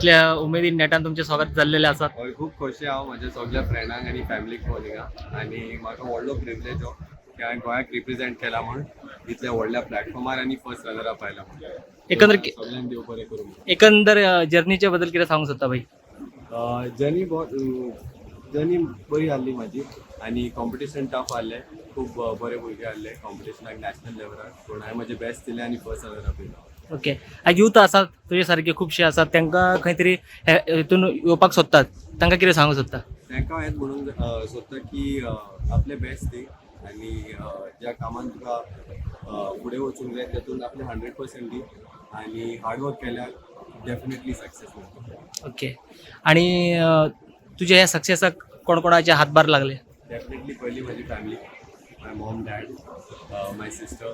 असल्या उमेदीन नेटान तुमचे स्वागत जाल्लेले आसात. हय खूब खोशी हांव म्हज्या सगळ्या फ्रेंडांक आनी फॅमिलीक कॉलिंगा आनी म्हाका व्हडलो प्रिविलेज हो की हांवें गोंयाक रिप्रेझेंट केला म्हूण इतल्या व्हडल्या प्लॅटफॉर्मार आनी फर्स्ट रनर अप आयला म्हूण एकंदर सगळ्यांक देव बरें करूं. एकंदर जर्नीच्या बद्दल कितें सांगूंक सोदता भाई? जर्नी बरी आहली म्हाजी आनी कॉम्पिटिशन टफ आहलें. खूब बरे भुरगे आहले कॉम्पिटिशनाक नॅशनल लेवलार पूण हांवें म्हजें बेस्ट दिलें आनी फर्स्ट रनर अप येयलो. ओके. यूथ आसात तुजे सारके खुबशे आसात तांकां खंय तरी हितून येवपाक सोदतात तांकां कितें सांगूंक सोदता? तांकां हेंच म्हणूंक सोदता की आपले बेस्ट दी आनी ज्या कामान तुका फुडें वचूंक जाय तातूंत आपले 100% दी आनी हार्डवर्क केल्यार डेफिनेटली सक्सेस मेळटा. ओके. आणि तुज्या ह्या सक्सेसाक कोण कोणाचे हातभार लागले? डेफिनेटली पयली म्हजी family, my mom dad, my sister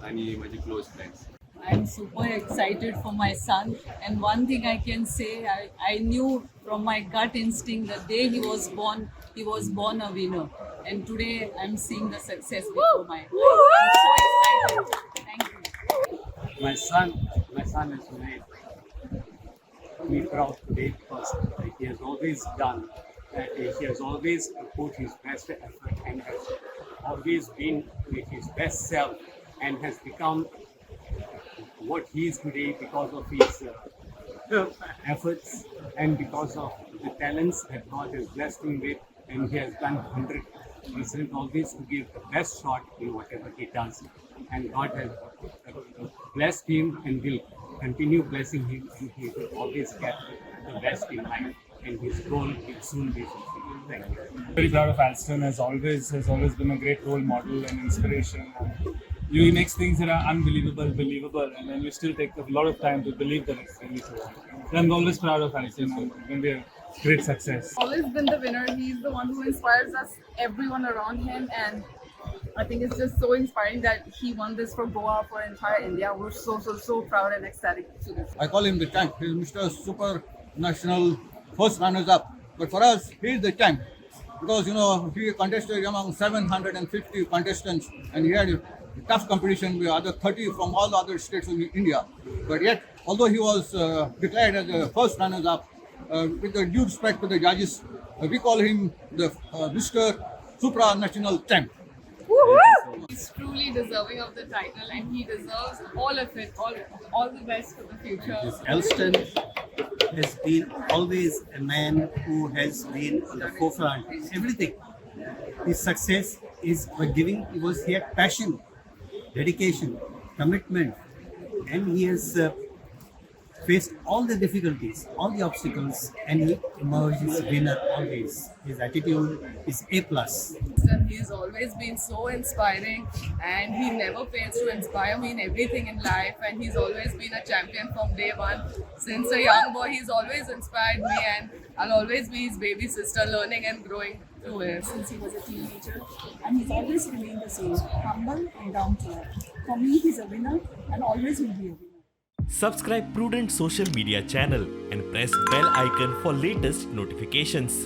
आनी म्हजी close friends. I'm super excited for my son, and one thing I can say, I knew from my gut instinct the day he was born a winner, and today I'm seeing the success before my eyes. I'm so excited. Thank you. My son has made me proud today because he has always done that. He has always put his best effort and has always been with his best self and has become what he is today because of his efforts and because of the talents that God has blessed him with, and he has done 100% always to give the best shot in whatever he does, and God has blessed him and will continue blessing him, and he will always get the best in life, and his goal will soon be fulfilled. Thank you. Very proud of Alston. Has always been a great role model and inspiration. He makes things that are unbelievable believable, and then you still take a lot of time to believe that it's really true. And I'm always proud of Alston. It's going to be a great success. Always been the winner. He's the one who inspires us, everyone around him, and I think it's just so inspiring that he won this for Goa, for entire India. We're so proud and ecstatic to this. I call him the tank. He's Mr. Super National first runners up. But for us, he's the tank because he contested among 750 contestants, and he had tough competition with other 30 from all the other states in India. But yet, although he was declared as the first runners up, with the due respect to the judges, we call him the Mr. Supranational Champ. He's truly deserving of the title, and he deserves all of it. All the best for the future. Alston has been always a man who has been on the forefront. Everything. His success is by giving. He had passion, dedication, commitment, and he has faced all the difficulties, all the obstacles, and he emerges winner always. His attitude is A+. He's always been so inspiring, and he never fails to inspire me in everything in life, and he's always been a champion from day one. Since a young boy, he's always inspired me, and I'll always be his baby sister, learning and growing through him. Since he was a teenager, and he's always remained the same, humble and down to earth. For me, he's a winner and always will be a winner. Subscribe Prudent social media channel and press bell icon for latest notifications.